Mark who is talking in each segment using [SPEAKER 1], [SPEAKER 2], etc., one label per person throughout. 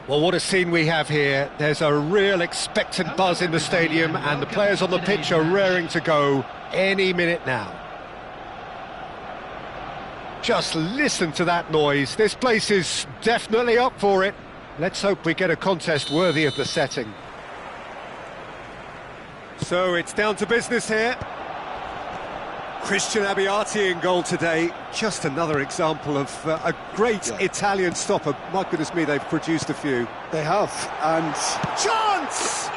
[SPEAKER 1] Well, what a scene we have here. There's a real expectant buzz in the stadium, and the players on the pitch are raring to go any minute now. Just listen to that noise. This place is definitely up for it. Let's hope we get a contest worthy of the setting. So it's down to business here. Christian Abbiati in goal today. Just another example of a great Italian stopper. My goodness me, they've produced a few.
[SPEAKER 2] They have, and...
[SPEAKER 1] Chance!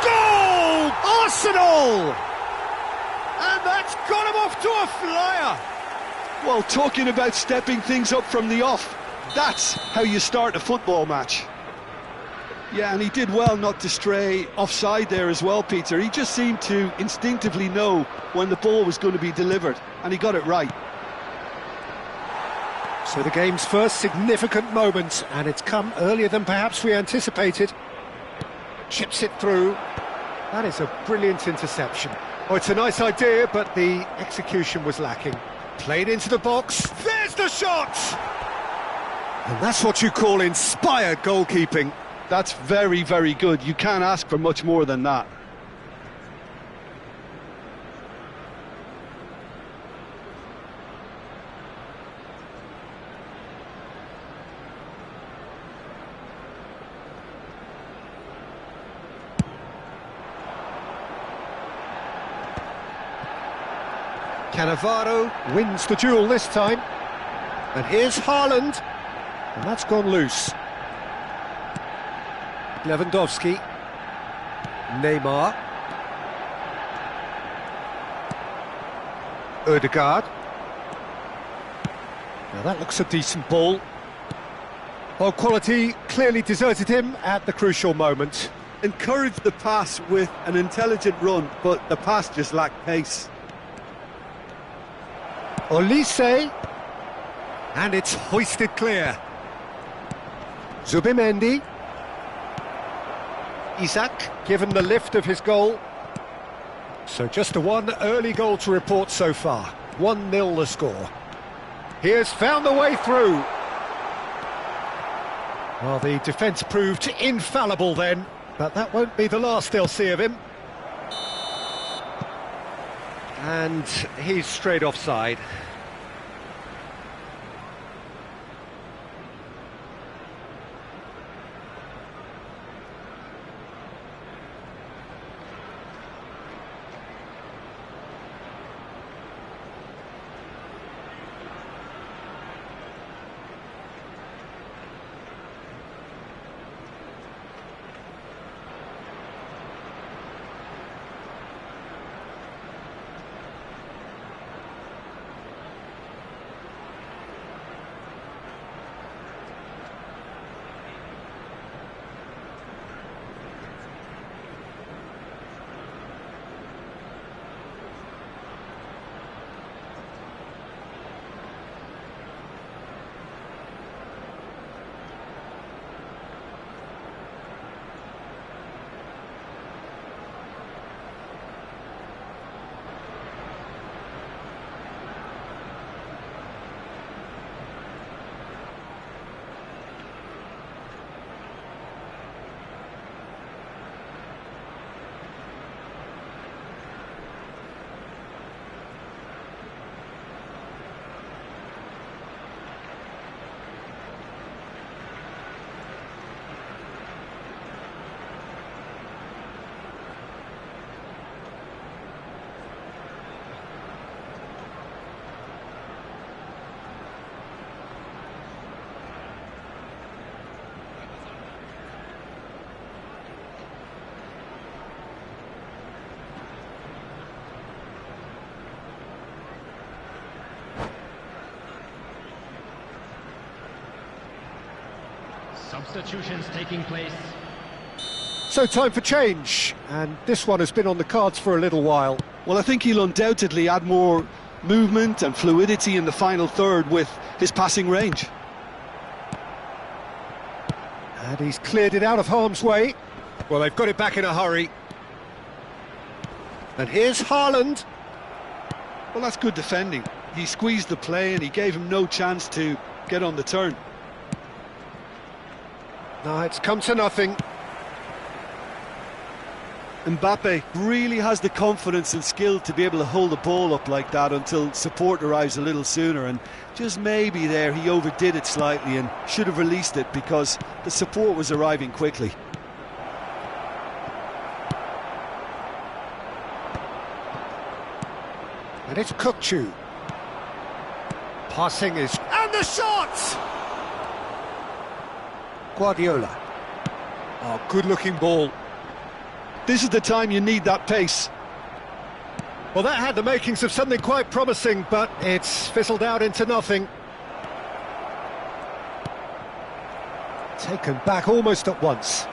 [SPEAKER 1] Goal! Arsenal! And that's got him off to a flyer!
[SPEAKER 2] Well, talking about stepping things up from the off, that's how you start a football match. Yeah, and he did well not to stray offside there as well, Peter. He just seemed to instinctively know when the ball was going to be delivered, and he got it right.
[SPEAKER 1] So the game's first significant moment, and it's come earlier than perhaps we anticipated. Chips it through. That is a brilliant interception. Oh, it's a nice idea, but the execution was lacking. Played into the box. There's the shot! And that's what you call inspired goalkeeping.
[SPEAKER 2] That's very, very good. You can't ask for much more than that.
[SPEAKER 1] Cannavaro wins the duel this time. And here's Haaland. And that's gone loose. Lewandowski. Neymar. Ødegaard. Now that looks a decent ball. Well, quality clearly deserted him at the crucial moment.
[SPEAKER 2] Encouraged the pass with an intelligent run, but the pass just lacked pace.
[SPEAKER 1] Olise. And it's hoisted clear. Zubimendi. Isak given the lift of his goal. So just a one early goal to report so far. 1-0 the score. He has found the way through. Well, the defence proved infallible then, but that won't be the last they'll see of him. And he's straight offside.
[SPEAKER 3] Substitutions taking place.
[SPEAKER 1] So time for change, and this one has been on the cards for a little while.
[SPEAKER 2] Well, I think he'll undoubtedly add more movement and fluidity in the final third with his passing range.
[SPEAKER 1] And he's cleared it out of harm's way. Well, they've got it back in a hurry. And here's Haaland.
[SPEAKER 2] Well, that's good defending. He squeezed the play and he gave him no chance to get on the turn.
[SPEAKER 1] No, it's come to nothing.
[SPEAKER 2] Mbappe really has the confidence and skill to be able to hold the ball up like that until support arrives a little sooner, and just maybe there he overdid it slightly and should have released it because the support was arriving quickly.
[SPEAKER 1] And it's Kukçu. Passing is... And the shot! Guardiola. Oh, good-looking ball.
[SPEAKER 2] This is the time you need that pace.
[SPEAKER 1] Well, that had the makings of something quite promising, but it's fizzled out into nothing. Taken back almost at once.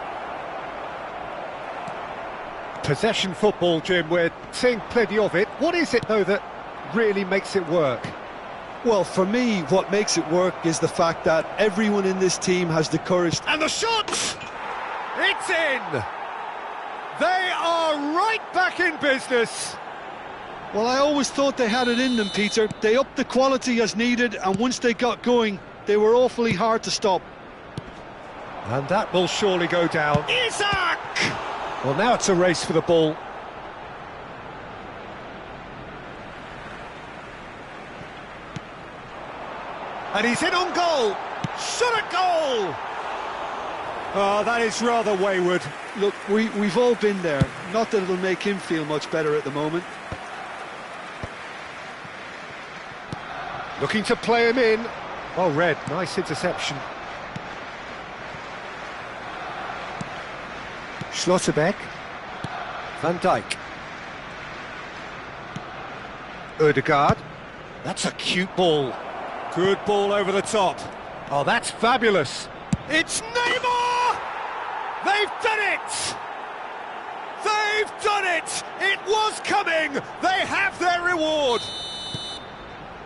[SPEAKER 1] Possession football, Jim, we're seeing plenty of it. What is it, though, that really makes it work?
[SPEAKER 2] Well, for me, what makes it work is the fact that everyone in this team has the courage.
[SPEAKER 1] And the shot! It's in! They are right back in business.
[SPEAKER 2] Well, I always thought they had it in them, Peter. They upped the quality as needed, and once they got going, they were awfully hard to stop.
[SPEAKER 1] And that will surely go down. Isak! Well, now it's a race for the ball. And he's in on goal. Shot at goal! Oh, that is rather wayward.
[SPEAKER 2] Look, we've all been there. Not that it'll make him feel much better at the moment.
[SPEAKER 1] Looking to play him in. Well read, nice interception. Schlotterbeck. Van Dijk. Ødegaard. That's a cute ball. Good ball over the top. Oh, that's fabulous. It's Neymar! They've done it! They've done it! It was coming! They have their reward!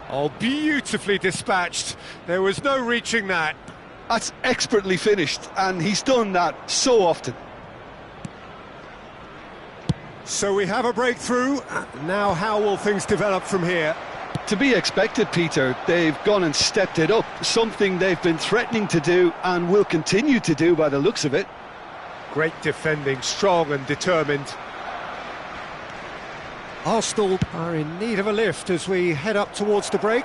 [SPEAKER 1] Oh, beautifully dispatched. There was no reaching that.
[SPEAKER 2] That's expertly finished, and he's done that so often.
[SPEAKER 1] So we have a breakthrough. Now how will things develop from here?
[SPEAKER 2] To be expected, Peter. They've gone and stepped it up, something they've been threatening to do and will continue to do by the looks of it.
[SPEAKER 1] Great defending, strong and determined. Arsenal are in need of a lift as we head up towards the break.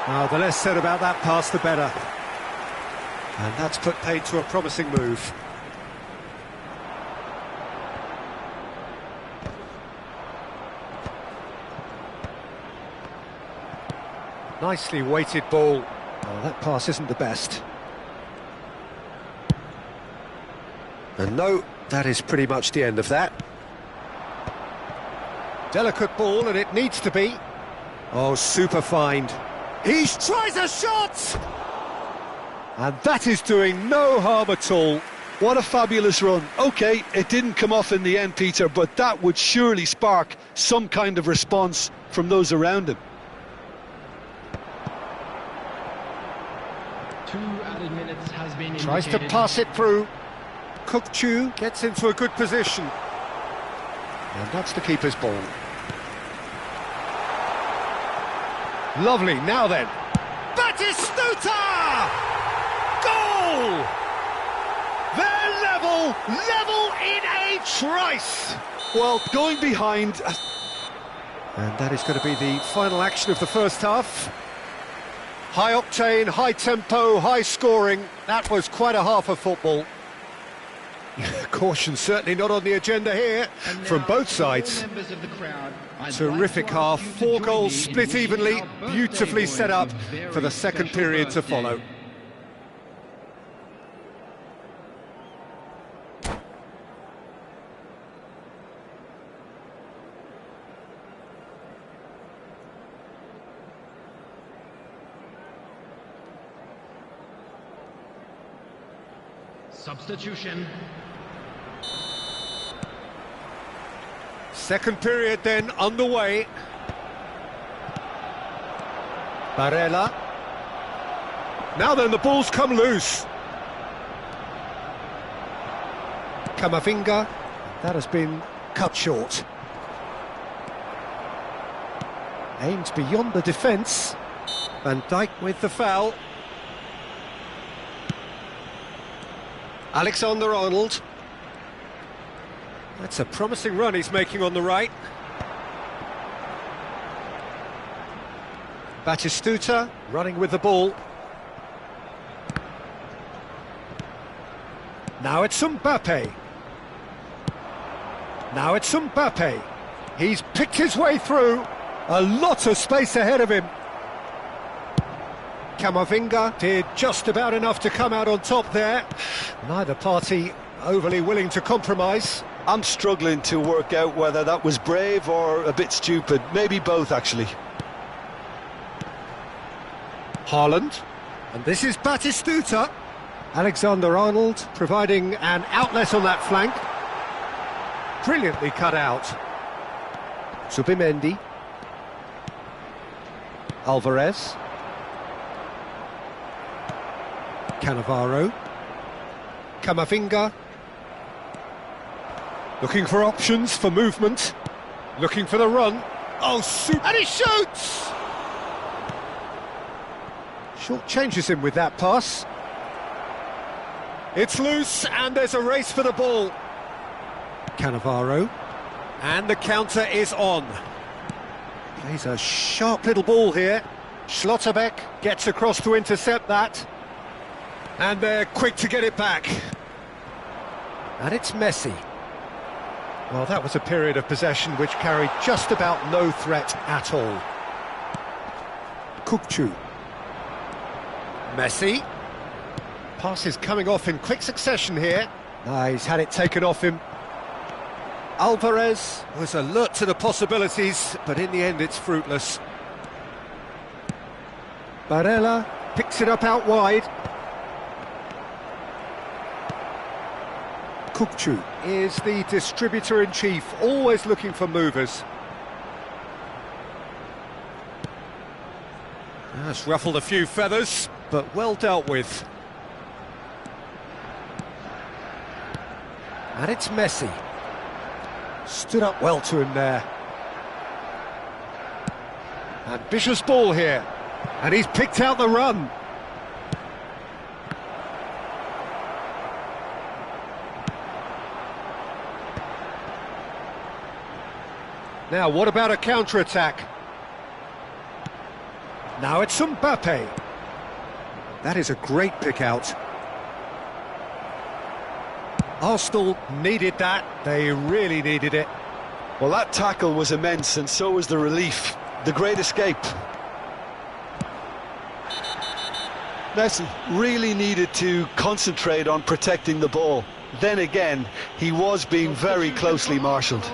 [SPEAKER 1] Oh, the less said about that pass, the better. And that's put paid to a promising move. Nicely weighted ball. Oh, that pass isn't the best. And no, that is pretty much the end of that. Delicate ball, and it needs to be. Oh, super find. He tries a shot! And that is doing no harm at all.
[SPEAKER 2] What a fabulous run. OK, it didn't come off in the end, Peter, but that would surely spark some kind of response from those around him.
[SPEAKER 3] 2 added minutes has been indicated.
[SPEAKER 1] Tries to pass it through. Kukçu gets into a good position. And that's the keeper's ball. Lovely, now then. Batistuta! Goal! They're level in a trice!
[SPEAKER 2] Well, going behind...
[SPEAKER 1] And that is going to be the final action of the first half. High octane, high tempo, high scoring. That was quite a half of football. Caution certainly not on the agenda here from both sides. Terrific half, 4 goals split evenly, beautifully set up for the second period to follow.
[SPEAKER 3] Substitution.
[SPEAKER 1] Second period then underway. Barella. Now then, the ball's come loose. Camavinga. That has been cut short. Aimed beyond the defence. Van Dijk with the foul. Alexander-Arnold. That's a promising run he's making on the right. Batistuta running with the ball. Now it's Mbappe. Now it's Mbappe. He's picked his way through. A lot of space ahead of him. Camavinga did just about enough to come out on top there. Neither party overly willing to compromise.
[SPEAKER 2] I'm struggling to work out whether that was brave or a bit stupid. Maybe both, actually.
[SPEAKER 1] Haaland. And this is Batistuta. Alexander-Arnold providing an outlet on that flank. Brilliantly cut out. Subimendi. Alvarez. Cannavaro. Camavinga. Looking for options for movement. Looking for the run. Oh, and he shoots! Short changes him with that pass. It's loose, and there's a race for the ball. Cannavaro. And the counter is on. Plays a sharp little ball here. Schlotterbeck gets across to intercept that. And they're quick to get it back. And it's Messi. Well, that was a period of possession which carried just about no threat at all. Kukçu. Messi. Passes coming off in quick succession here. He's had it taken off him. Alvarez was alert to the possibilities, but in the end it's fruitless. Barella picks it up out wide. Kukçu is the distributor-in-chief, always looking for movers. That's ruffled a few feathers, but well dealt with. And it's Messi. Stood up well to him there. Ambitious ball here. And he's picked out the run. Now, what about a counter-attack? Now it's Mbappe. That is a great pick-out. Arsenal needed that. They really needed it.
[SPEAKER 2] Well, that tackle was immense, and so was the relief. The great escape. Messi really needed to concentrate on protecting the ball. Then again, he was being very closely marshalled.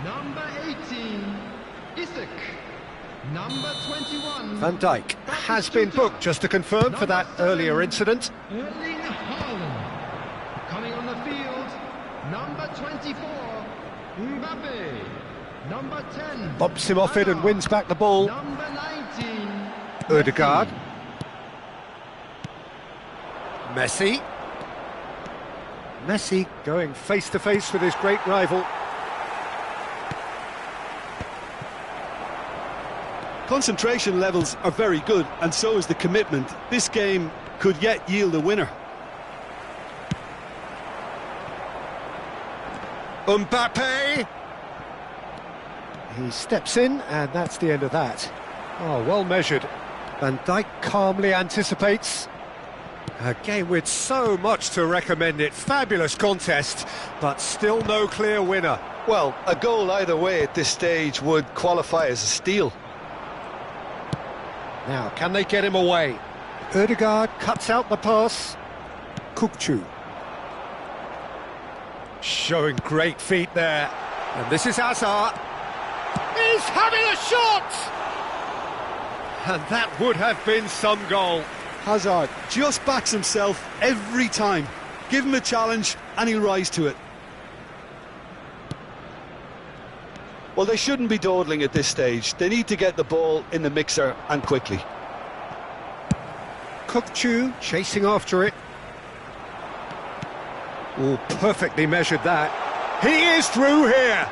[SPEAKER 3] Number 18, Isak. Number 21,
[SPEAKER 1] Van Dijk has been booked, just to confirm, for that earlier incident.
[SPEAKER 3] Erling Haaland. Coming on the field, number 24, Mbappe. Number 10,
[SPEAKER 1] Bumps him off it and wins back the ball.
[SPEAKER 3] Number 19,
[SPEAKER 1] Ødegaard. Messi. Messi going face-to-face with his great rival.
[SPEAKER 2] Concentration levels are very good, and so is the commitment. This game could yet yield a winner.
[SPEAKER 1] Mbappe! He steps in, and that's the end of that. Oh, well measured. Van Dijk calmly anticipates. A game with so much to recommend it. Fabulous contest, but still no clear winner.
[SPEAKER 2] Well, a goal either way at this stage would qualify as a steal.
[SPEAKER 1] Now, can they get him away? Ødegaard cuts out the pass. Kukçu. Showing great feet there. And this is Hazard. He's having a shot! And that would have been some goal.
[SPEAKER 2] Hazard just backs himself every time. Give him a challenge and he'll rise to it. Well, they shouldn't be dawdling at this stage. They need to get the ball in the mixer, and quickly.
[SPEAKER 1] Kukçu chasing after it. Oh, perfectly measured that. He is through here.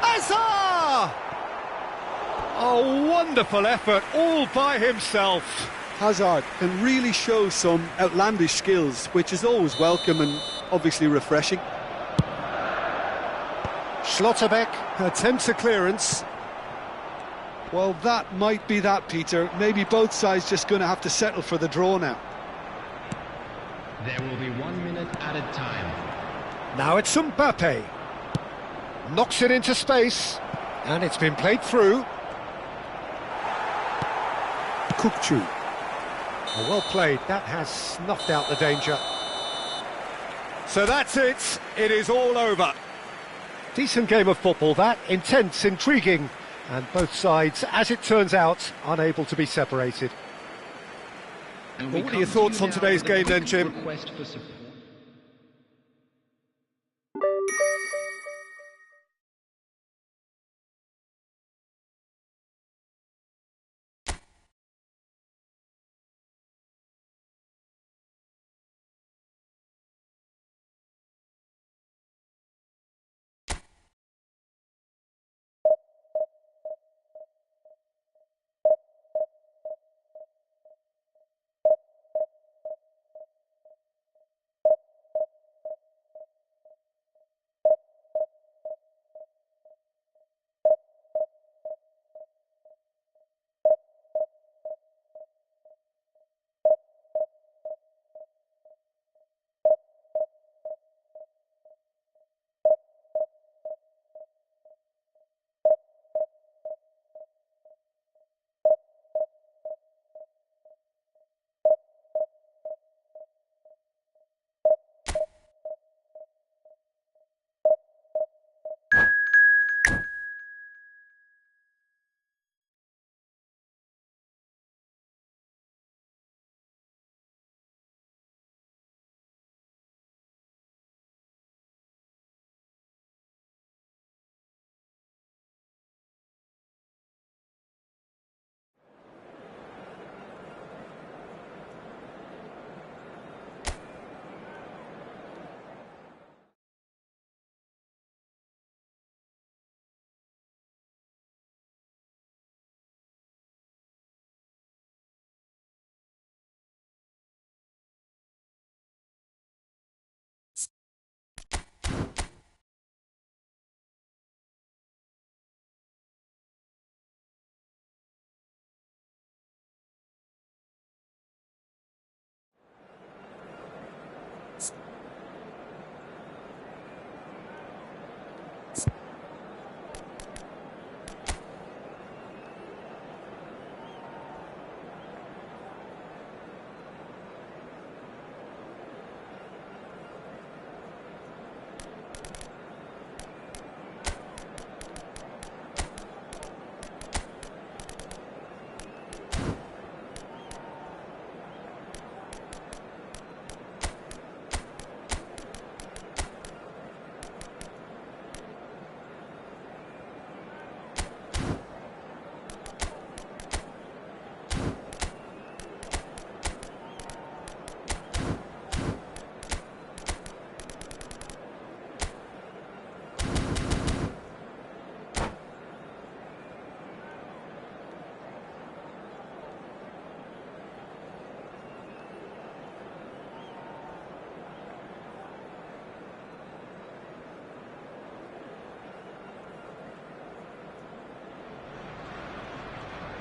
[SPEAKER 1] Hazard! A wonderful effort all by himself.
[SPEAKER 2] Hazard can really show some outlandish skills, which is always welcome and obviously refreshing.
[SPEAKER 1] Schlotterbeck attempts a clearance.
[SPEAKER 2] Well, that might be that, Peter. Maybe both sides just going to have to settle for the draw now.
[SPEAKER 3] There will be 1 minute added time.
[SPEAKER 1] Now it's Mbappe. Knocks it into space, and it's been played through. Kukçu. Oh, well played, that has snuffed out the danger. So that's it, it is all over. Decent game of football that, intense, intriguing, and both sides, as it turns out, unable to be separated. Well, what are your thoughts on today's game then, Jim?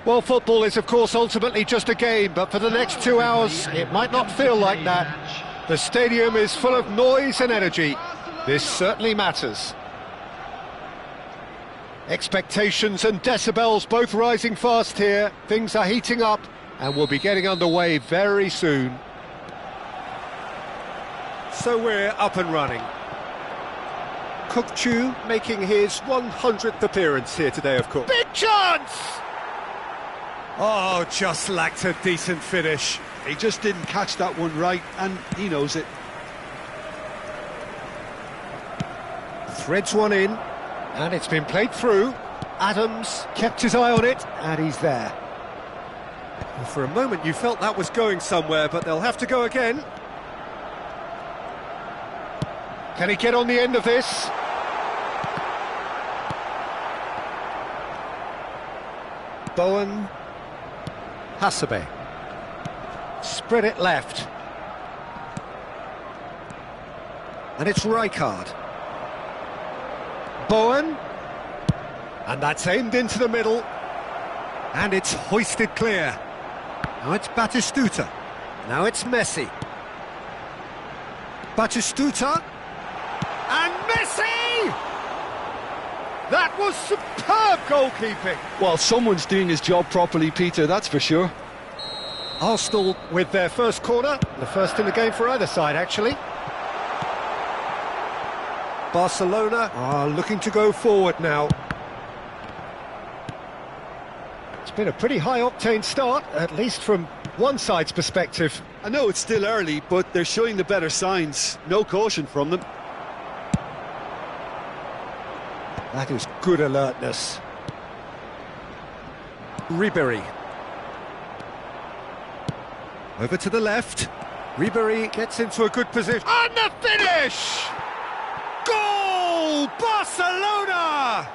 [SPEAKER 1] Well, football is, of course, ultimately just a game, but for the next 2 hours, it might not feel like that. The stadium is full of noise and energy. This certainly matters. Expectations and decibels both rising fast here. Things are heating up, and we'll be getting underway very soon. So we're up and running. Kukçu making his 100th appearance here today, of course. Big chance! Oh, just lacked a decent finish.
[SPEAKER 2] He just didn't catch that one right, and he knows it.
[SPEAKER 1] Threads one in, and it's been played through. Adams kept his eye on it, and he's there. Well, for a moment you felt that was going somewhere, but they'll have to go again. Can he get on the end of this? Bowen. Hasebe. Spread it left. And it's Rijkaard. Bowen. And that's aimed into the middle. And it's hoisted clear. Now it's Batistuta. Now it's Messi. Batistuta. And Messi! That was superb goalkeeping.
[SPEAKER 2] Well, someone's doing his job properly, Peter, that's for sure.
[SPEAKER 1] Arsenal with their first corner. The first in the game for either side, actually. Barcelona are looking to go forward now. It's been a pretty high-octane start, at least from one side's perspective.
[SPEAKER 2] I know it's still early, but they're showing the better signs. No caution from them.
[SPEAKER 1] That is good alertness. Ribéry. Over to the left. Ribéry gets into a good position. And the finish! Goal! Barcelona!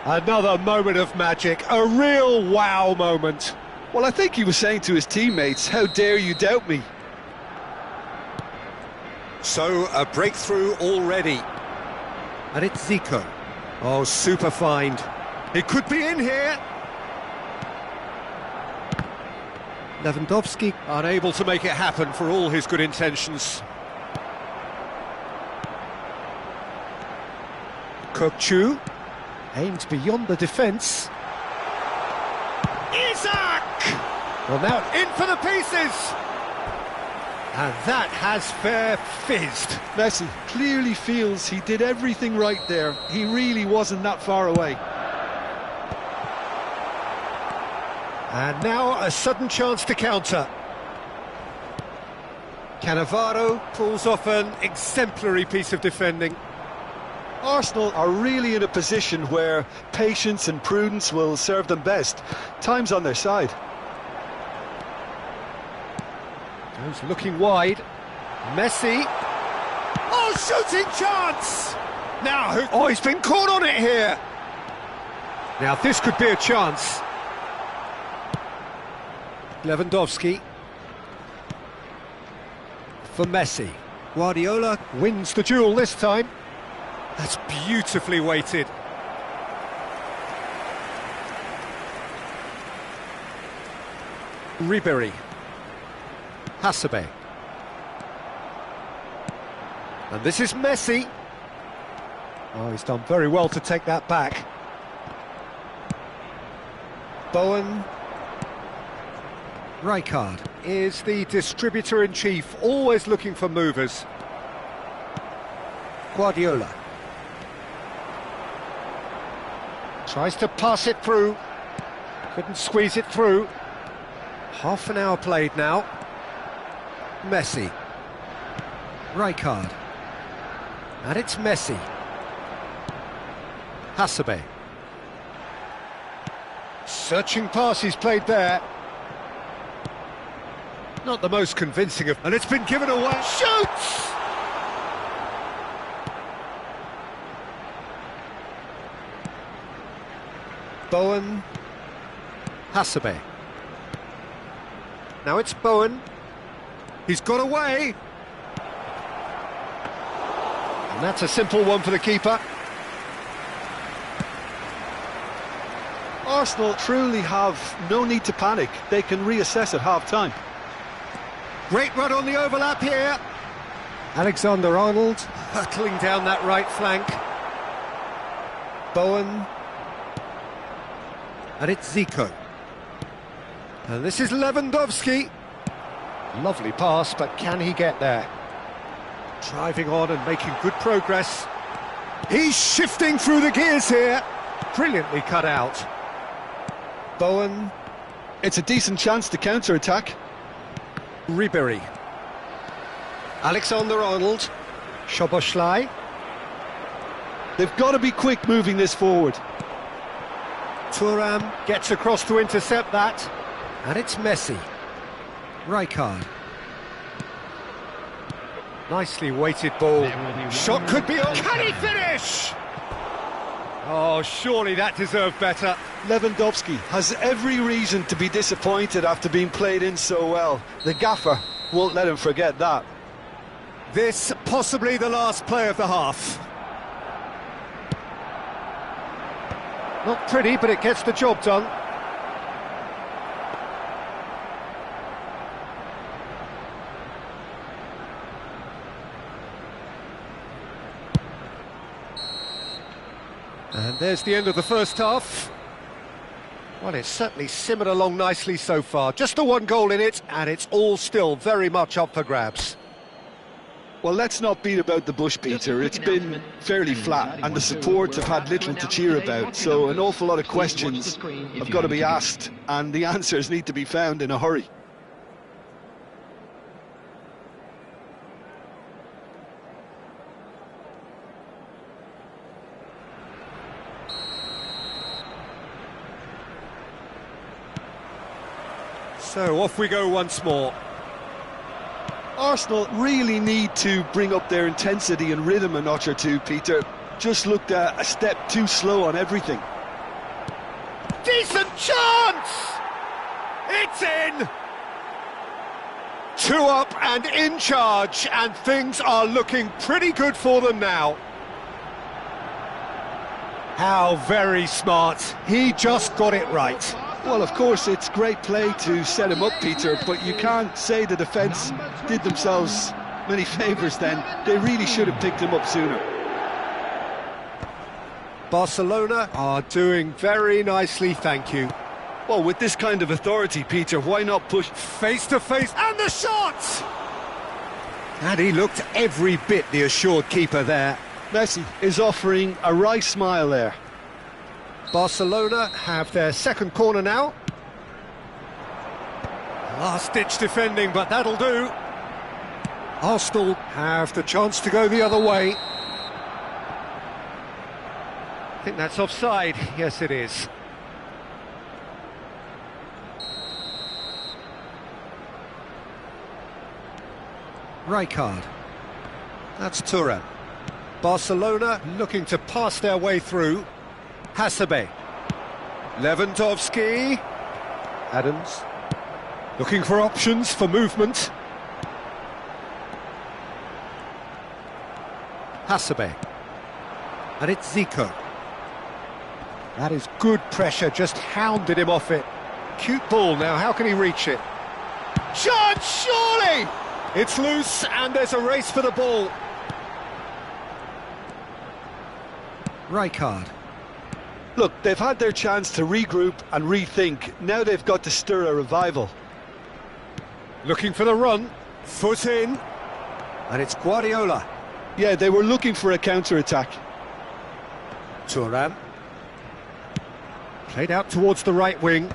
[SPEAKER 1] Another moment of magic, a real wow moment.
[SPEAKER 2] Well, I think he was saying to his teammates, how dare you doubt me?
[SPEAKER 1] So, a breakthrough already. And it's Zico. Oh, super find. It could be in here. Lewandowski unable to make it happen for all his good intentions. Kokchu aimed beyond the defence. Isaac! Well, now in for the pieces! And that has fair fizzed.
[SPEAKER 2] Messi clearly feels he did everything right there. He really wasn't that far away.
[SPEAKER 1] And now a sudden chance to counter. Cannavaro pulls off an exemplary piece of defending.
[SPEAKER 2] Arsenal are really in a position where patience and prudence will serve them best. Time's on their side.
[SPEAKER 1] Goes looking wide. Messi. Oh, shooting chance! Now, oh, he's been caught on it here. Now, this could be a chance. Lewandowski. For Messi. Guardiola wins the duel this time. That's beautifully weighted. Ribéry. Hasebe. And this is Messi. Oh, he's done very well to take that back. Bowen. Rijkaard is the distributor-in-chief, always looking for movers. Guardiola. Tries to pass it through. Couldn't squeeze it through. Half an hour played now. Messi. Rijkaard. And it's Messi. Hasebe. Searching pass he's played there. Not the most convincing of... And it's been given away. Shoots! Bowen. Hasebe. Now it's Bowen. He's got away. And that's a simple one for the keeper.
[SPEAKER 2] Arsenal truly have no need to panic. They can reassess at half-time.
[SPEAKER 1] Great run on the overlap here. Alexander-Arnold hurtling down that right flank. Bowen. And it's Zico. And this is Lewandowski. Lovely pass, but can he get there? Driving on and making good progress. He's shifting through the gears here. Brilliantly cut out. Bowen.
[SPEAKER 2] It's a decent chance to counter-attack.
[SPEAKER 1] Ribéry. Alexander-Arnold. Szoboszlai.
[SPEAKER 2] They've got to be quick moving this forward.
[SPEAKER 1] Thuram gets across to intercept that. And it's Messi. Rijkaard. Nicely weighted ball. Shot could be on. Can he finish? Oh, surely that deserved better.
[SPEAKER 2] Lewandowski has every reason to be disappointed after being played in so well. The gaffer won't let him forget that.
[SPEAKER 1] This possibly the last play of the half. Not pretty, but it gets the job done. And there's the end of the first half. Well, it's certainly simmered along nicely so far. Just the one goal in it, and it's all still very much up for grabs.
[SPEAKER 2] Well, let's not beat about the bush, Peter. It's been fairly flat, and the support have had little to cheer about, so an awful lot of questions have got to be asked, and the answers need to be found in a hurry.
[SPEAKER 1] So off we go once more.
[SPEAKER 2] Arsenal really need to bring up their intensity and rhythm a notch or two, Peter. Just looked a step too slow on everything.
[SPEAKER 1] Decent chance! It's in! 2 up and in charge, and things are looking pretty good for them now. How very smart. He just got it right.
[SPEAKER 2] Well, of course, it's great play to set him up, Peter, but you can't say the defence did themselves many favours then. They really should have picked him up sooner.
[SPEAKER 1] Barcelona are doing very nicely, thank you.
[SPEAKER 2] Well, with this kind of authority, Peter, why not push
[SPEAKER 1] Face to face, and the shot! And he looked every bit the assured keeper there.
[SPEAKER 2] Messi is offering a wry smile there.
[SPEAKER 1] Barcelona have their second corner now. Last-ditch defending, but that'll do. Arsenal have the chance to go the other way. I think that's offside. Yes, it is. Rijkaard. That's Thuram. Barcelona looking to pass their way through. Hasebe. Lewandowski. Adams. Looking for options for movement. Hasebe. And it's Zico. That is good pressure, just hounded him off it. Cute ball now, how can he reach it? Chance, surely! It's loose and there's a race for the ball. Rijkaard.
[SPEAKER 2] Look, they've had their chance to regroup and rethink. Now they've got to stir a revival.
[SPEAKER 1] Looking for the run. Foot in. And it's Guardiola.
[SPEAKER 2] Yeah, they were looking for a counter-attack.
[SPEAKER 1] Thuram. Played out towards the right wing.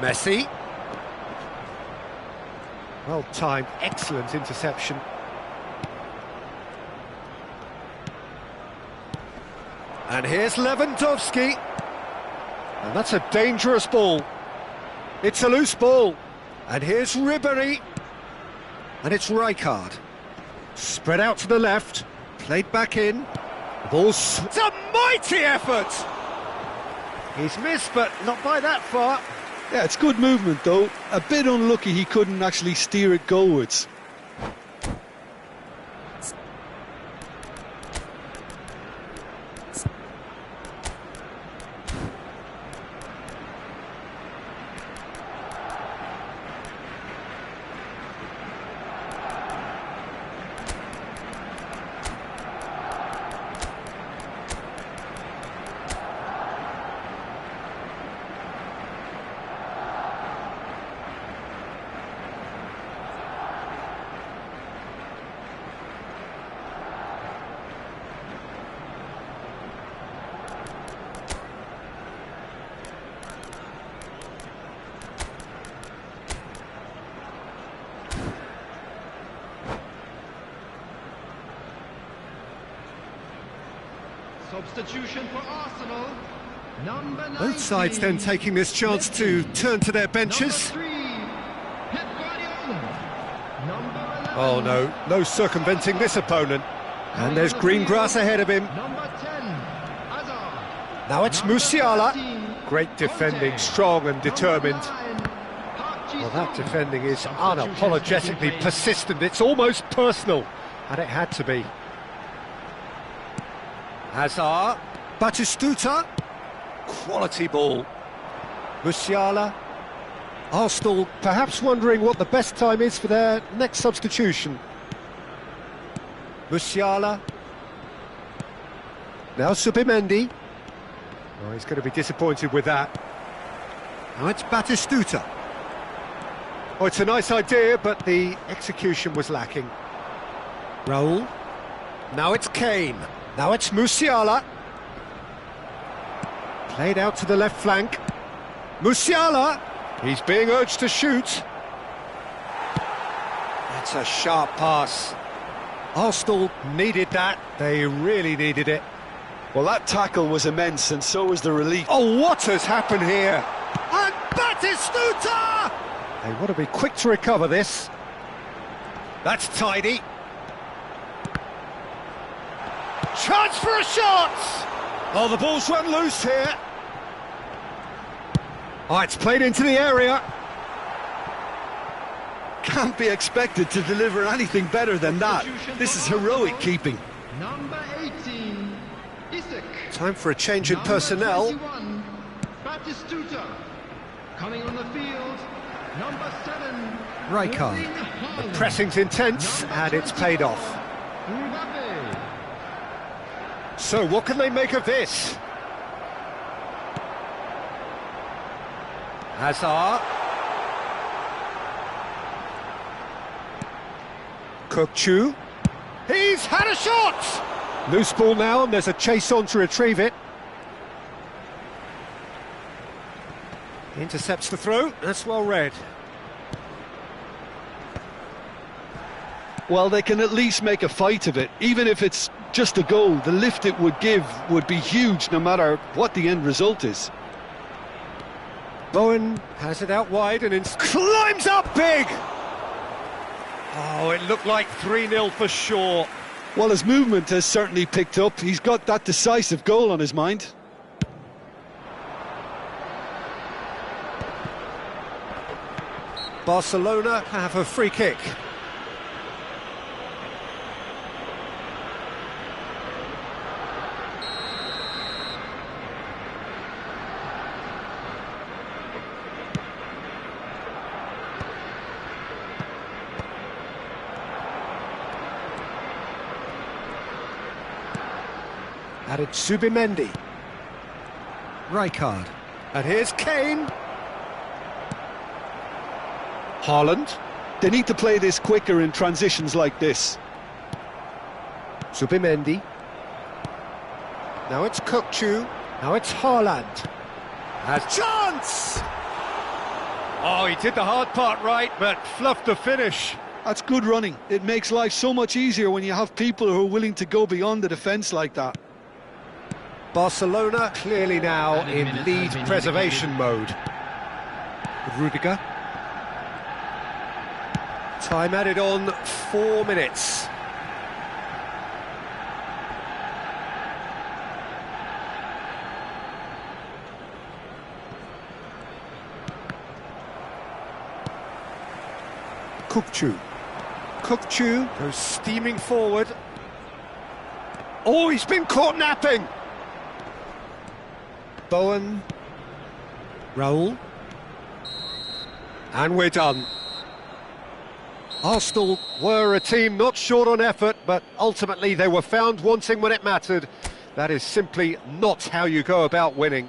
[SPEAKER 1] Messi. Well timed, excellent interception. And here's Lewandowski. And that's a dangerous ball. It's a loose ball. And here's Ribéry. And it's Rijkaard. Spread out to the left. Played back in. The ball's... It's a mighty effort! He's missed, but not by that far.
[SPEAKER 2] Yeah, it's good movement, though. A bit unlucky he couldn't actually steer it goalwards.
[SPEAKER 3] Substitution for Arsenal. Number 19.
[SPEAKER 1] Both sides then taking this chance to turn to their benches.
[SPEAKER 3] Number 3, Pep Guardiola. Number 11.
[SPEAKER 1] Oh no, no circumventing this opponent. And there's green grass ahead of him.
[SPEAKER 3] Number 10, Hazard.
[SPEAKER 1] Now it's
[SPEAKER 3] Number
[SPEAKER 1] Musiala.
[SPEAKER 3] 13,
[SPEAKER 1] Great defending,
[SPEAKER 3] Conte.
[SPEAKER 1] strong and determined.
[SPEAKER 3] Number 9,
[SPEAKER 1] Well, that
[SPEAKER 3] Hutchison.
[SPEAKER 1] defending is
[SPEAKER 3] Substitutions
[SPEAKER 1] unapologetically
[SPEAKER 3] taking place.
[SPEAKER 1] persistent. It's almost personal, and it had to be. Hazard, Batistuta, quality ball. Musiala. Arsenal perhaps wondering what the best time is for their next substitution. Musiala. Now Subimendi. Oh, he's going to be disappointed with that. Now it's Batistuta. Oh, it's a nice idea, but the execution was lacking. Raul. Now it's Kane. Now it's Musiala. Played out to the left flank. Musiala. He's being urged to shoot. That's a sharp pass. Arsenal needed that. They really needed it.
[SPEAKER 2] Well, that tackle was immense, and so was the relief.
[SPEAKER 1] Oh, what has happened here? And Batistuta! They want to be quick to recover this. That's tidy. Chance for a shot! Oh, the ball's run loose here. Oh, it's played into the area.
[SPEAKER 2] Can't be expected to deliver anything better than that. This is heroic keeping.
[SPEAKER 3] Number 18, Isak.
[SPEAKER 1] Time for a change in
[SPEAKER 3] Number
[SPEAKER 1] personnel.
[SPEAKER 3] 21, Batistuta. Coming on the field, number 7,
[SPEAKER 1] Rijkaard.
[SPEAKER 3] Erling Haaland.
[SPEAKER 1] Pressing's intense, and it's paid off.
[SPEAKER 3] Mbappe.
[SPEAKER 1] So, what can they make of this? Hazard. Kokchu. He's had a shot! Loose ball now, and there's a chase on to retrieve it. Intercepts the throw, that's well read.
[SPEAKER 2] Well, they can at least make a fight of it. Even if it's just a goal, the lift it would give would be huge no matter what the end result is.
[SPEAKER 1] Bowen has it out wide and climbs up big! Oh, it looked like 3-0 for sure.
[SPEAKER 2] Well, his movement has certainly picked up. He's got that decisive goal on his mind.
[SPEAKER 1] Barcelona have a free kick. Added Subimendi. Rijkaard. And here's Kane. Haaland.
[SPEAKER 2] They need to play this quicker in transitions like this.
[SPEAKER 1] Subimendi. Now it's Kokchu. Now it's Haaland. Has chance! Oh, he did the hard part right, but fluffed the finish.
[SPEAKER 2] That's good running. It makes life so much easier when you have people who are willing to go beyond the defence like that.
[SPEAKER 1] Barcelona clearly now in lead preservation mode. Rudiger. Time added on 4 minutes. Kokchu goes steaming forward. Oh, he's been caught napping! Bowen. Raul. And we're done. Arsenal were a team not short on effort, but ultimately they were found wanting when it mattered. That is simply not how you go about winning.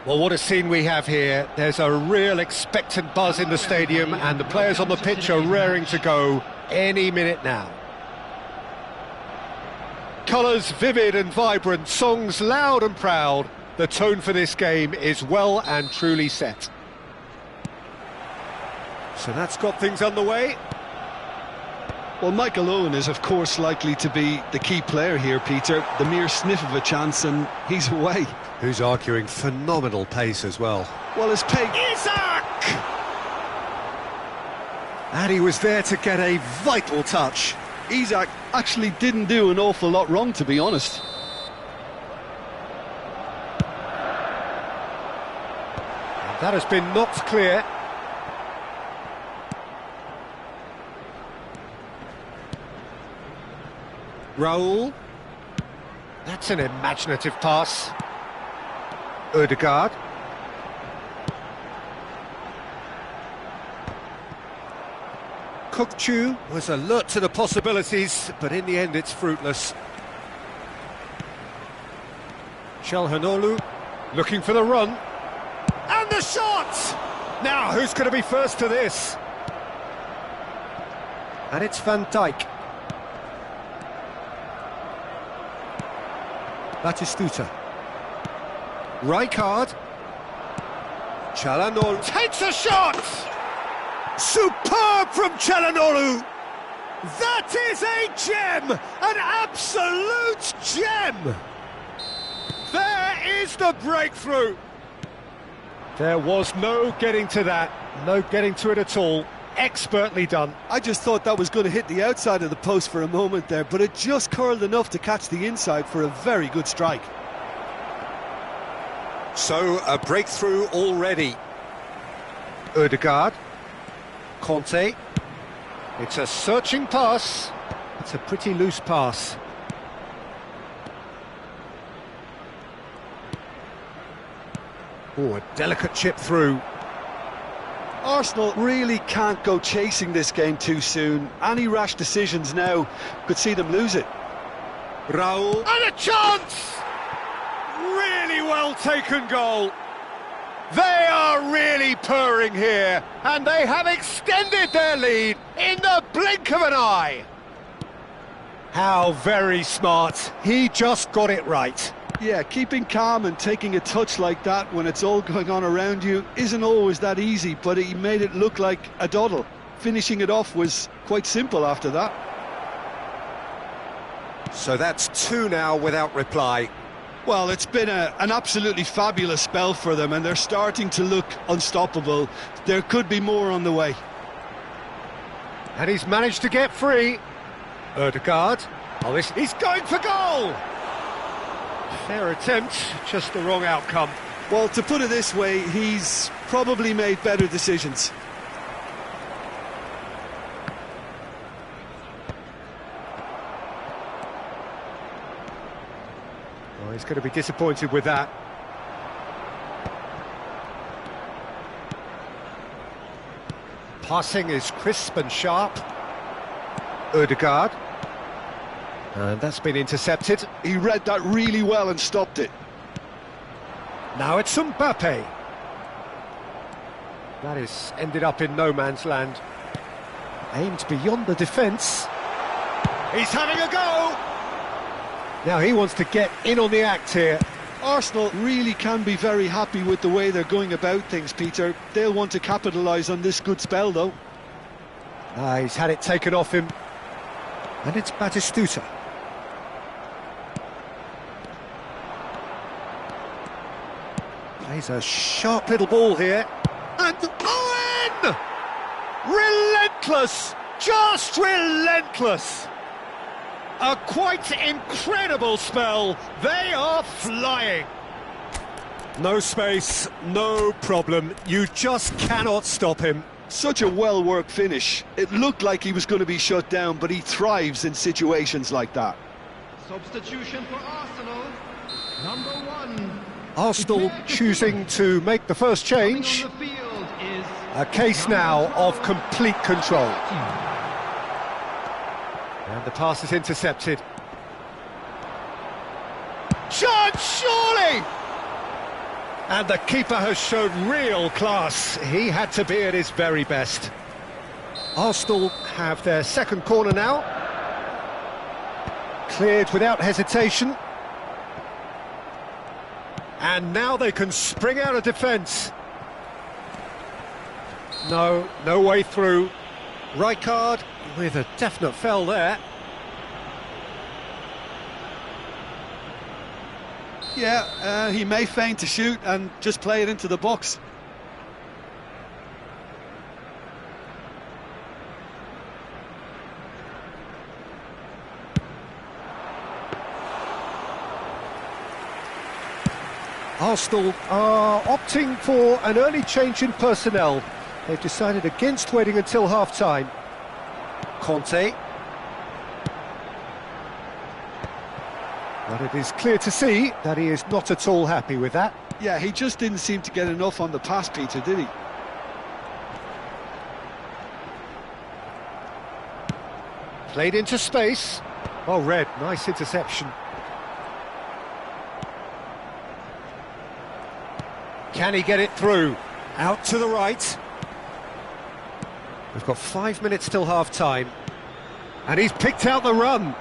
[SPEAKER 1] Well, what a scene we have here. There's a real expectant buzz in the stadium, and the players on the pitch are raring to go any minute now. Colours vivid and vibrant, songs loud and proud. The tone for this game is well and truly set. So that's got things underway.
[SPEAKER 2] Well, Michael Owen is, of course, likely to be the key player here, Peter. The mere sniff of a chance and he's away.
[SPEAKER 1] Who's arguing phenomenal pace as well.
[SPEAKER 2] Well, his pace...
[SPEAKER 1] Isak! And he was there to get a vital touch.
[SPEAKER 2] Isak actually didn't do an awful lot wrong, to be honest.
[SPEAKER 1] And that has been knocked clear. Raul. That's an imaginative pass. Ødegaard. Kukçu was alert to the possibilities, but in the end it's fruitless. Çalhanoğlu looking for the run. And the shot! Now, who's going to be first to this? And it's Van Dijk. Batistuta. Rijkaard. Çalhanoğlu takes a shot! Superb from Çalhanoğlu! That is a gem! An absolute gem! There is the breakthrough! There was no getting to that, no getting to it at all. Expertly done.
[SPEAKER 2] I just thought that was going to hit the outside of the post for a moment there, but it just curled enough to catch the inside for a very good strike.
[SPEAKER 1] So, a breakthrough already. Ødegaard. Conte. It's a searching pass. It's a pretty loose pass. Oh, a delicate chip through.
[SPEAKER 2] Arsenal really can't go chasing this game too soon. Any rash decisions now could see them lose it.
[SPEAKER 1] Raul. And a chance! Really well taken goal. They are really purring here, and they have extended their lead in the blink of an eye. How very smart. He just got it right.
[SPEAKER 2] Yeah, keeping calm and taking a touch like that when it's all going on around you isn't always that easy, but he made it look like a doddle. Finishing it off was quite simple after that.
[SPEAKER 1] So that's 2 now without reply.
[SPEAKER 2] Well, it's been an absolutely fabulous spell for them, and they're starting to look unstoppable. There could be more on the way.
[SPEAKER 1] And he's managed to get free. Ødegaard. Oh, he's going for goal! Fair attempt, just the wrong outcome.
[SPEAKER 2] Well, to put it this way, he's probably made better decisions.
[SPEAKER 1] Oh, he's going to be disappointed with that. Passing is crisp and sharp. Ødegaard. And that's been intercepted.
[SPEAKER 2] He read that really well and stopped it.
[SPEAKER 1] Now it's Mbappe. That is ended up in no man's land. Aimed beyond the defence. He's having a go! Now he wants to get in on the act here.
[SPEAKER 2] Arsenal really can be very happy with the way they're going about things, Peter. They'll want to capitalise on this good spell, though.
[SPEAKER 1] He's had it taken off him. And it's Batistuta. Plays a sharp little ball here. And Owen! Relentless! Just relentless! A quite incredible spell. They are flying. No space, no problem. You just cannot stop him.
[SPEAKER 2] Such a well-worked finish. It looked like he was going to be shut down, but he thrives in situations like that.
[SPEAKER 3] Substitution for Arsenal. Number 1.
[SPEAKER 1] Arsenal choosing to make the first change. A case now of complete control. And the pass is intercepted. Chance, surely! And the keeper has shown real class. He had to be at his very best. Arsenal have their second corner now. Cleared without hesitation. And now they can spring out of defence. No way through. Rijkaard with a definite foul there.
[SPEAKER 2] Yeah, he may feign to shoot and just play it into the box.
[SPEAKER 1] Arsenal are opting for an early change in personnel. They've decided against waiting until half-time. Conte. But it is clear to see that he is not at all happy with that.
[SPEAKER 2] Yeah, he just didn't seem to get enough on the pass, Peter, did he?
[SPEAKER 1] Played into space. Oh, Red, nice interception. Can he get it through? Out to the right. We've got 5 minutes till half-time. And he's picked out the run.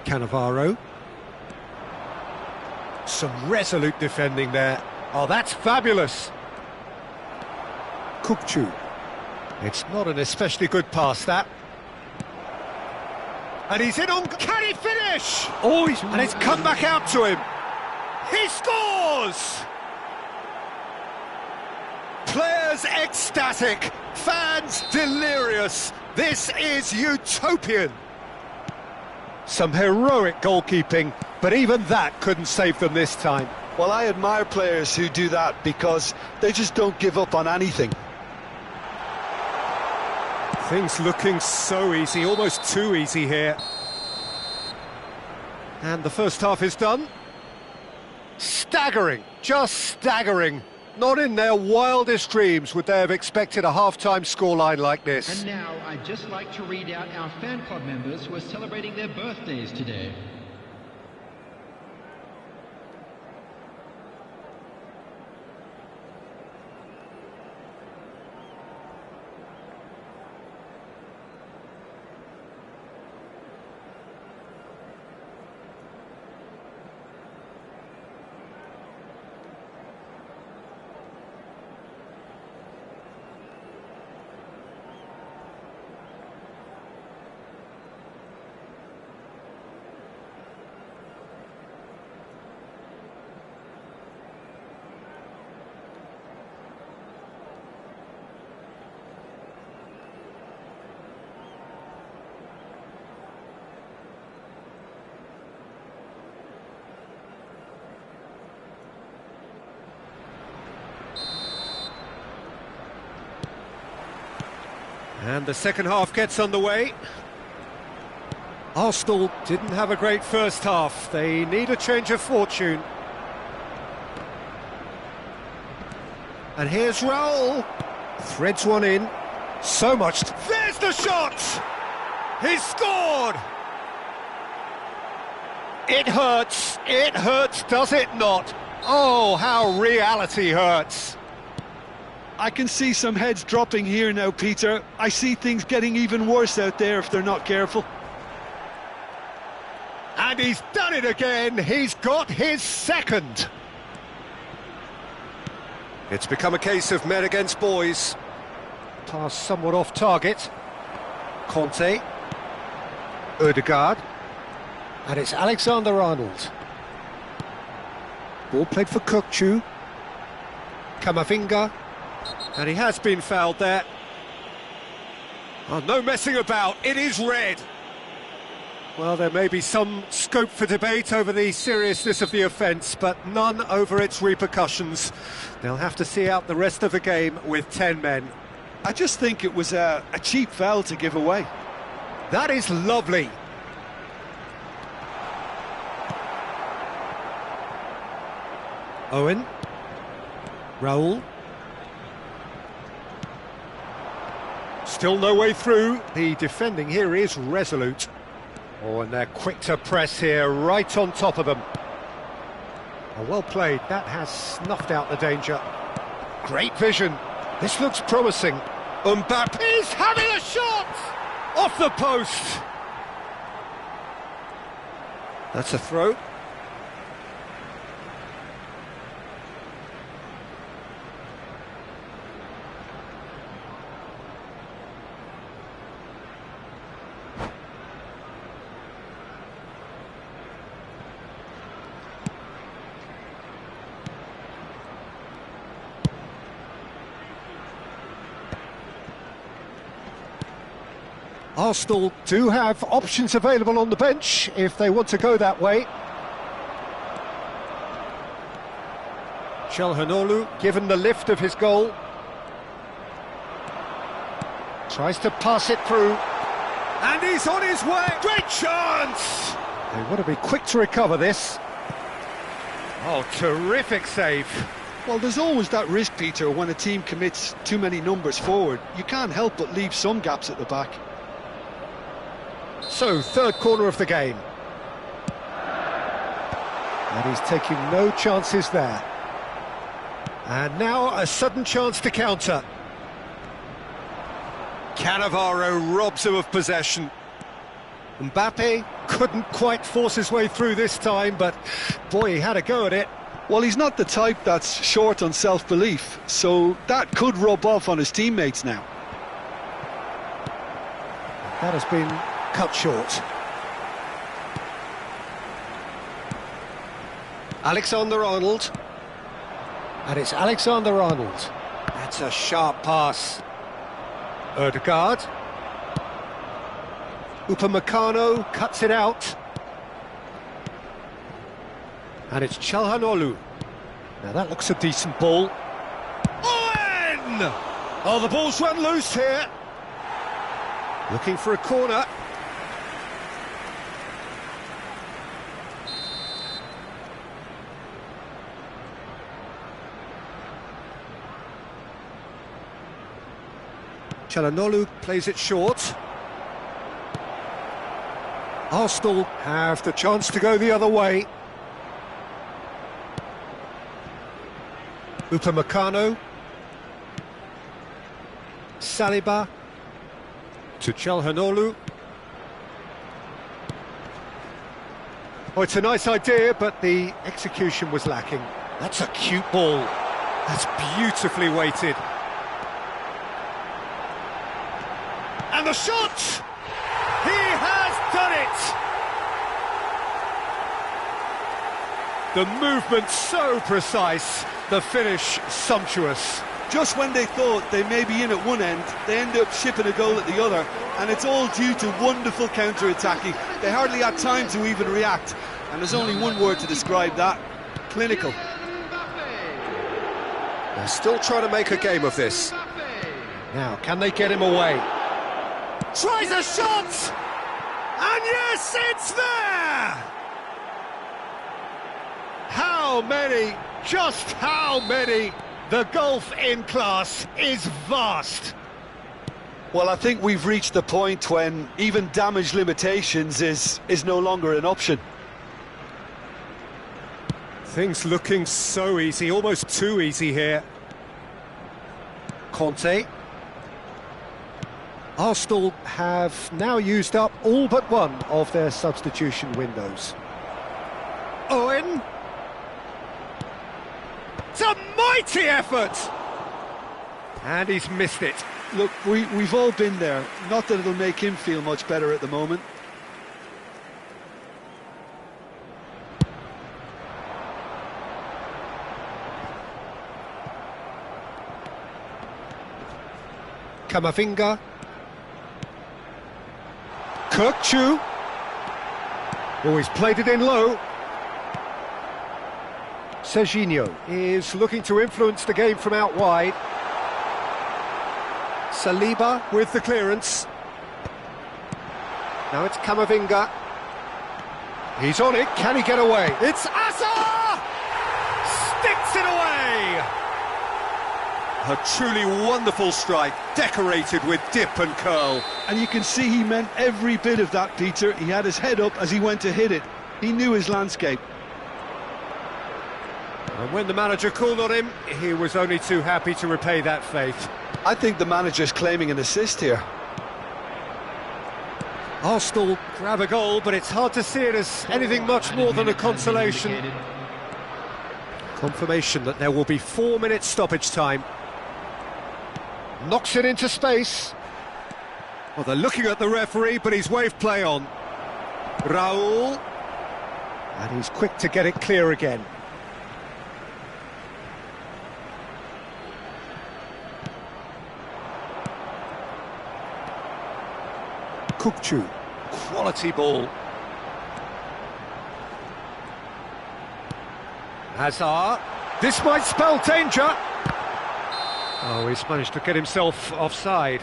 [SPEAKER 1] Cannavaro. Some resolute defending there. Oh, that's fabulous. Kukçu. It's not an especially good pass, that. And he's in on... Can he finish? Oh, and it's come back out to him. He scores! Players ecstatic, fans delirious. This is utopian. Some heroic goalkeeping, but even that couldn't save them this time.
[SPEAKER 2] Well, I admire players who do that because they just don't give up on anything.
[SPEAKER 1] Things looking so easy, almost too easy here. And the first half is done. Staggering, just staggering. Not in their wildest dreams would they have expected a half-time scoreline like this.
[SPEAKER 3] And now I'd just like to read out our fan club members who are celebrating their birthdays today.
[SPEAKER 1] And the second half gets underway. Arsenal didn't have a great first half. They need a change of fortune. And here's Raul. Threads one in. So much. There's the shot! He scored! It hurts, does it not? Oh, how reality hurts.
[SPEAKER 2] I can see some heads dropping here now, Peter. I see things getting even worse out there if they're not careful.
[SPEAKER 1] And he's done it again. He's got his second. It's become a case of men against boys. Pass somewhat off target. Conte. Ødegaard. And it's Alexander-Arnold. Ball played for Kukçu. Camavinga. And he has been fouled there. Oh, no messing about, it is red. Well, there may be some scope for debate over the seriousness of the offence, but none over its repercussions. They'll have to see out the rest of the game with 10 men.
[SPEAKER 2] I just think it was a cheap foul to give away.
[SPEAKER 1] That is lovely. Owen. Raul. Still no way through. The defending here is resolute. Oh, and they're quick to press here, right on top of them. Oh, well played, that has snuffed out the danger. Great vision, this looks promising. Mbappe's having a shot! Off the post! That's a throw. Arsenal do have options available on the bench if they want to go that way. Çalhanoğlu given the lift of his goal. Tries to pass it through. And he's on his way! Great chance! They want to be quick to recover this. Oh, terrific save.
[SPEAKER 2] Well, there's always that risk, Peter, when a team commits too many numbers forward. You can't help but leave some gaps at the back.
[SPEAKER 1] So, third corner of the game. And he's taking no chances there. And now a sudden chance to counter. Cannavaro robs him of possession. Mbappe couldn't quite force his way through this time, but boy, he had a go at it.
[SPEAKER 2] Well, he's not the type that's short on self-belief, so that could rub off on his teammates now.
[SPEAKER 1] That has been cut short. Alexander-Arnold. And it's Alexander-Arnold. That's a sharp pass. Ødegaard. Upamecano cuts it out. And it's Çalhanoğlu. Now that looks a decent ball. Owen! Oh, the ball's run loose here. Looking for a corner. Çalhanoğlu plays it short. Arsenal have the chance to go the other way. Upamecano. Saliba. To Çalhanoğlu. Oh, it's a nice idea, but the execution was lacking. That's a cute ball. That's beautifully weighted. And the shot! He has done it! The movement so precise, the finish sumptuous.
[SPEAKER 2] Just when they thought they may be in at one end, they end up shipping a goal at the other, and it's all due to wonderful counter-attacking. They hardly had time to even react, and there's only one word to describe that: clinical.
[SPEAKER 1] They're still trying to make a game of this. Now, can they get him away? Tries a shot! And yes, it's there! How many? Just how many? The gulf in class is vast.
[SPEAKER 2] Well, I think we've reached the point when even damage limitations is no longer an option.
[SPEAKER 1] Things looking so easy, almost too easy here. Conte. Arsenal have now used up all but one of their substitution windows. Owen. It's a mighty effort! And he's missed it.
[SPEAKER 2] Look, we've all been there. Not that it'll make him feel much better at the moment.
[SPEAKER 1] Camavinga. Kirkchu. Oh, he's played it in low. Serginho is looking to influence the game from out wide. Saliba with the clearance. Now it's Camavinga. He's on it, can he get away? It's Asa! Sticks it away! A truly wonderful strike, decorated with dip and curl.
[SPEAKER 2] And you can see he meant every bit of that, Peter. He had his head up as he went to hit it. He knew his landscape.
[SPEAKER 1] And when the manager called on him, he was only too happy to repay that faith.
[SPEAKER 2] I think the manager's claiming an assist here.
[SPEAKER 1] Arsenal grab a goal, but it's hard to see it as anything much more than a consolation. Confirmation that there will be 4 minutes stoppage time. Knocks it into space. Well, they're looking at the referee, but he's waved play on. Raul. And he's quick to get it clear again. Kukçu. Quality ball. Hazard. This might spell danger. Oh, he's managed to get himself offside.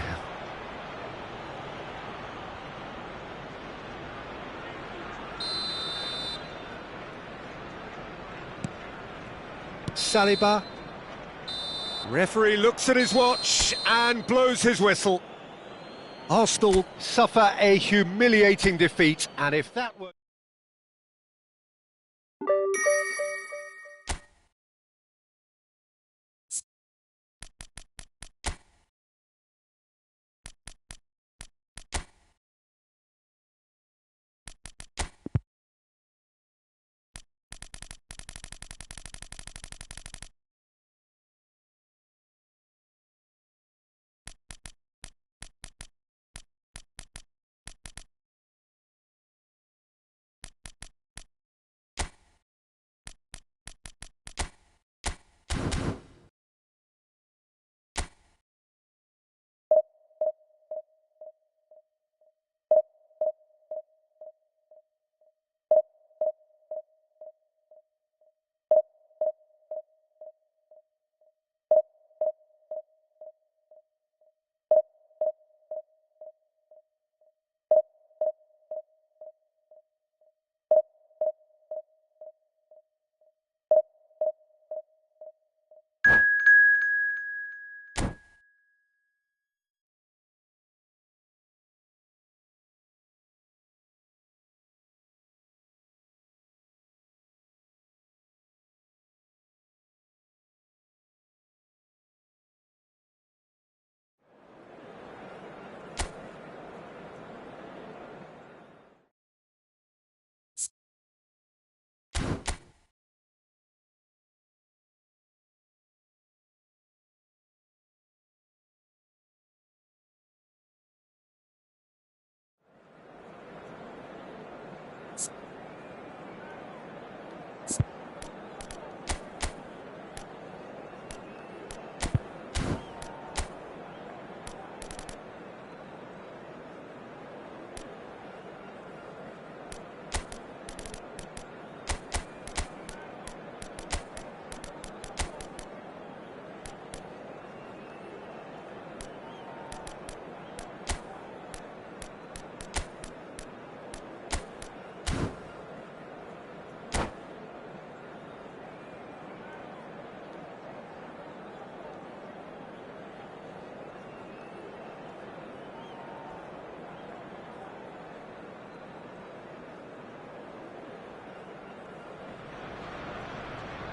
[SPEAKER 1] Saliba. Referee looks at his watch and blows his whistle. Arsenal suffer a humiliating defeat, and if that were...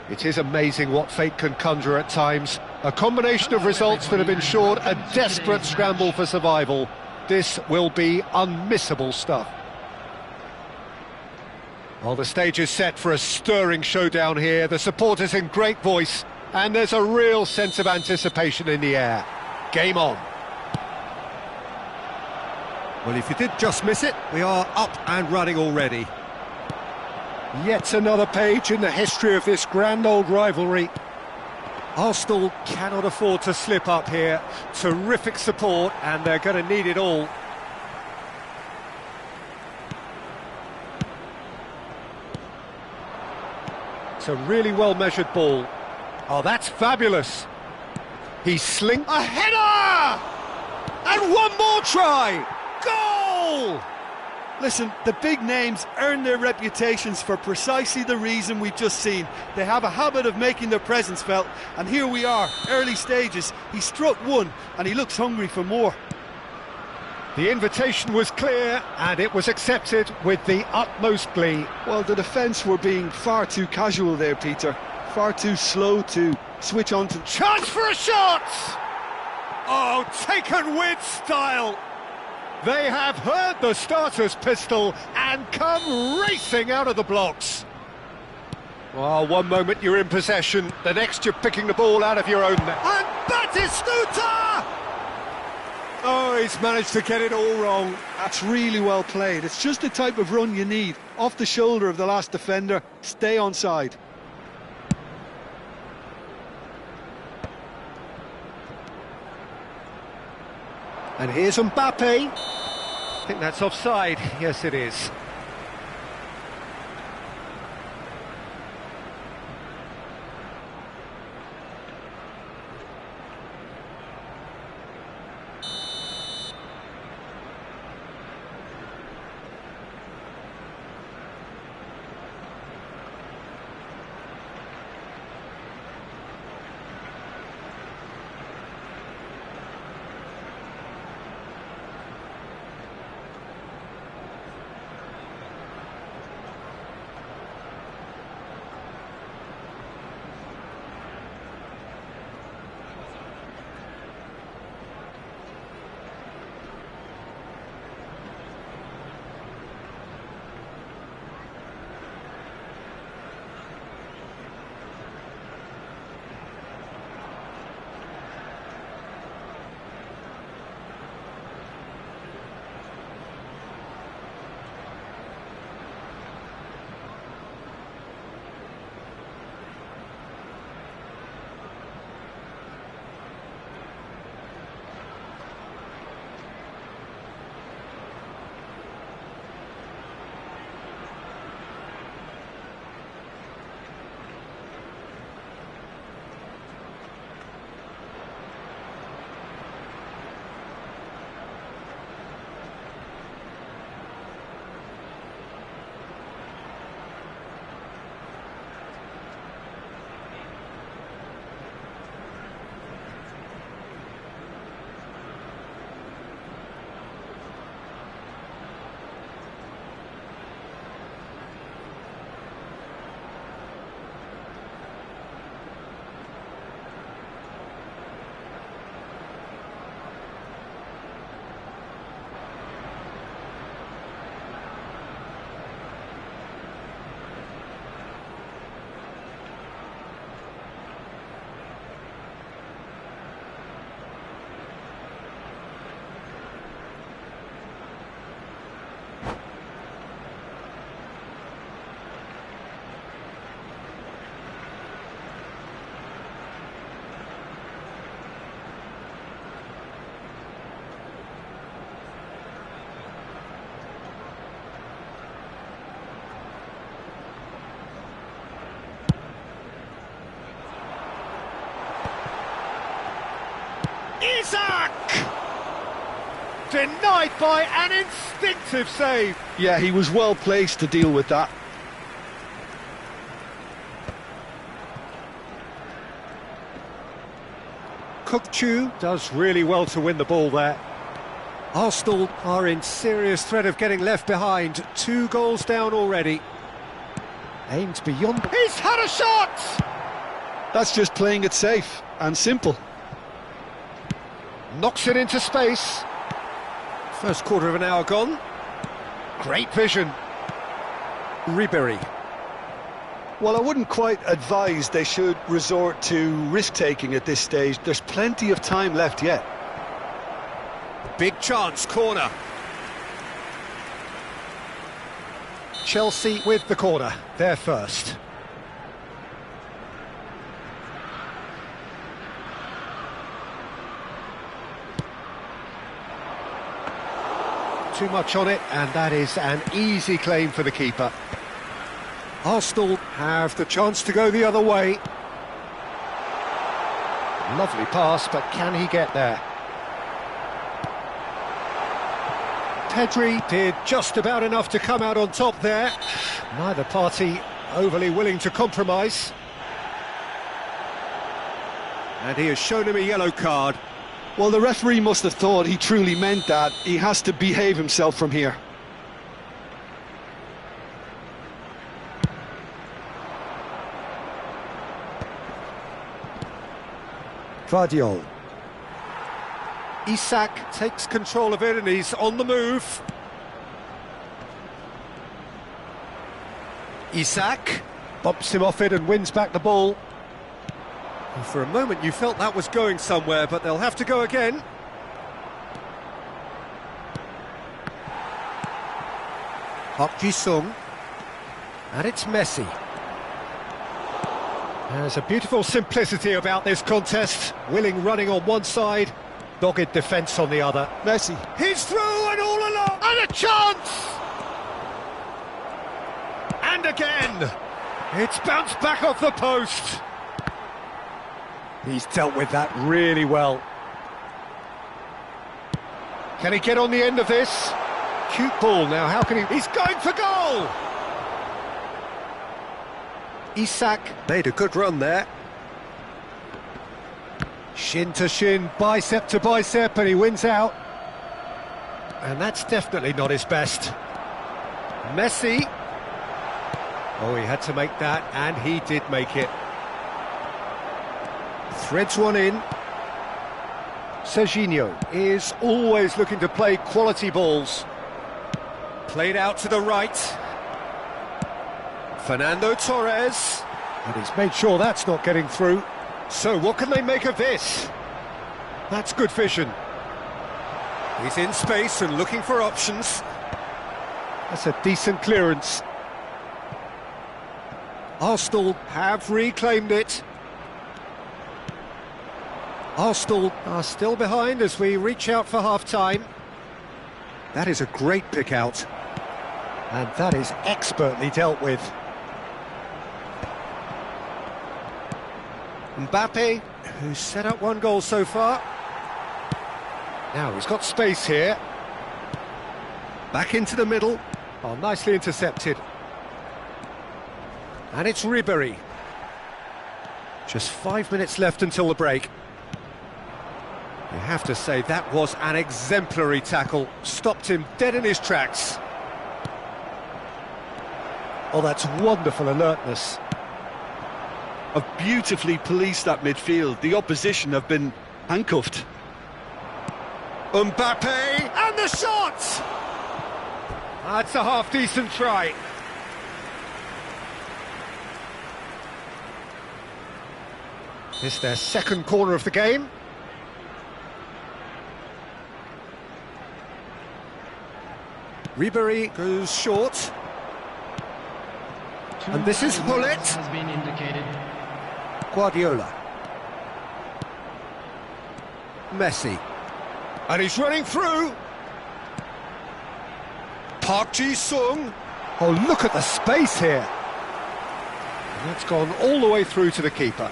[SPEAKER 1] It is amazing what fate can conjure at times. A combination of results that have ensured a desperate scramble for survival. This will be unmissable stuff. Well, the stage is set for a stirring showdown here. The supporters in great voice, and there's a real sense of anticipation in the air. Game on. Well, if you did just miss it, we are up and running already. Yet another page in the history of this grand old rivalry. Arsenal cannot afford to slip up here. Terrific support, and they're going to need it all. It's a really well-measured ball. Oh, that's fabulous. He slings a header! And one more try! Goal!
[SPEAKER 2] Listen, the big names earn their reputations for precisely the reason we've just seen. They have a habit of making their presence felt, and here we are, early stages. He struck one, and he looks hungry for more.
[SPEAKER 1] The invitation was clear, and it was accepted with the utmost glee.
[SPEAKER 2] Well, the defence were being far too casual there, Peter. Far too slow to switch on to...
[SPEAKER 1] Chance for a shot! Oh, taken with style! They have heard the starter's pistol and come racing out of the blocks. Well, one moment you're in possession, the next you're picking the ball out of your own net. And Batistuta! Oh, he's managed to get it all wrong.
[SPEAKER 2] That's really well played. It's just the type of run you need. Off the shoulder of the last defender, stay onside.
[SPEAKER 1] And here's Mbappe. I think that's offside. Yes, it is. Isaac! Denied by an instinctive save.
[SPEAKER 2] Yeah, he was well placed to deal with that.
[SPEAKER 1] Kukçu does really well to win the ball there. Arsenal are in serious threat of getting left behind. 2 goals down already. Aimed beyond... He's had a shot!
[SPEAKER 2] That's just playing it safe and simple.
[SPEAKER 1] Knocks it into space. First quarter of an hour gone. Great vision. Ribery.
[SPEAKER 2] Well, I wouldn't quite advise they should resort to risk-taking at this stage. There's plenty of time left yet.
[SPEAKER 1] Big chance, corner. Chelsea with the corner. They're first. Too much on it, and that is an easy claim for the keeper. Arsenal have the chance to go the other way. Lovely pass, but can he get there? Pedri did just about enough to come out on top there. Neither party overly willing to compromise. And he has shown him a yellow card.
[SPEAKER 2] Well, the referee must have thought he truly meant that. He has to behave himself from here.
[SPEAKER 1] Vardiol. Isak takes control of it and he's on the move. Isak bumps him off it and wins back the ball. And for a moment you felt that was going somewhere, but they'll have to go again. Park Ji-sung. And it's Messi. There's a beautiful simplicity about this contest. Willing running on one side, dogged defence on the other.
[SPEAKER 2] Messi.
[SPEAKER 1] He's through and all along, and a chance! And again! It's bounced back off the post. He's dealt with that really well. Can he get on the end of this? Cute ball now, how can he... He's going for goal! Isak made a good run there. Shin to shin, bicep to bicep, and he wins out. And that's definitely not his best. Messi. Oh, he had to make that, and he did make it. Threads one in. Serginho is always looking to play quality balls. Played out to the right. Fernando Torres, and he's made sure that's not getting through. So what can they make of this? That's good vision. He's in space and looking for options. That's a decent clearance. Arsenal have reclaimed it. Arsenal are still behind as we reach out for half-time. That is a great pick-out. And that is expertly dealt with. Mbappe, who's set up one goal so far. Now he's got space here. Back into the middle. Oh, nicely intercepted. And it's Ribery. Just 5 minutes left until the break. You have to say that was an exemplary tackle. Stopped him dead in his tracks. Oh, that's wonderful alertness.
[SPEAKER 2] Have beautifully policed that midfield. The opposition have been handcuffed.
[SPEAKER 1] Mbappe, and the shot! That's a half-decent try. It's their second corner of the game. Ribery goes short. And this is Hullet.
[SPEAKER 3] Has been indicated.
[SPEAKER 1] Guardiola. Messi. And he's running through. Park Ji-sung. Oh, look at the space here. And that's gone all the way through to the keeper.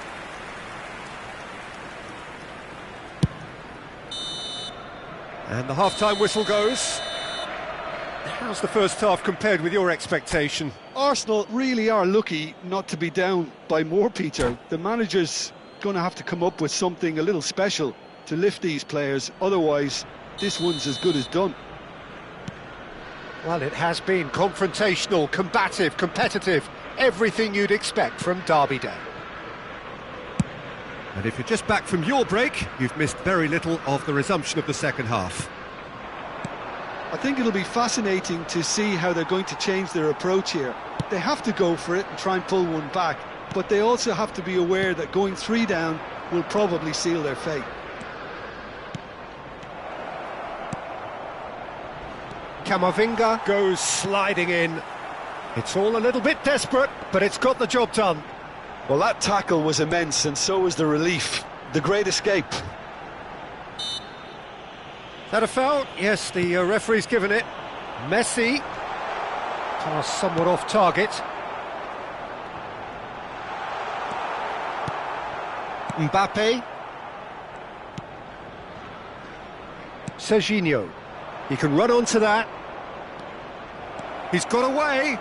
[SPEAKER 1] And the half-time whistle goes. How's the first half compared with your expectation?
[SPEAKER 2] Arsenal really are lucky not to be down by more, Peter. The manager's going to have to come up with something a little special to lift these players. Otherwise, this one's as good as done.
[SPEAKER 1] Well, it has been confrontational, combative, competitive. Everything you'd expect from Derby Day. And if you're just back from your break, you've missed very little of the resumption of the second half.
[SPEAKER 2] I think it'll be fascinating to see how they're going to change their approach here. They have to go for it and try and pull one back, but they also have to be aware that going 3 down will probably seal their fate.
[SPEAKER 1] Camavinga goes sliding in. It's all a little bit desperate, but it's got the job done.
[SPEAKER 2] Well, that tackle was immense, and so was the relief. The great escape.
[SPEAKER 1] Is that a foul? Yes, the referee's given it. Messi. Pass somewhat off target. Mbappe. Serginho. He can run onto that. He's got away.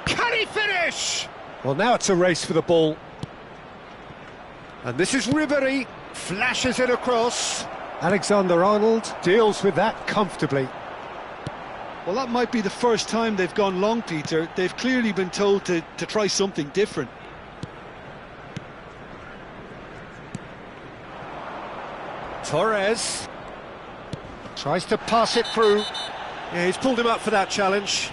[SPEAKER 1] Can he finish? Well, now it's a race for the ball. And this is Ribery. Flashes it across. Alexander-Arnold deals with that comfortably.
[SPEAKER 2] Well, that might be the first time they've gone long, Peter. They've clearly been told to try something different.
[SPEAKER 1] Torres tries to pass it through. Yeah, he's pulled him up for that challenge.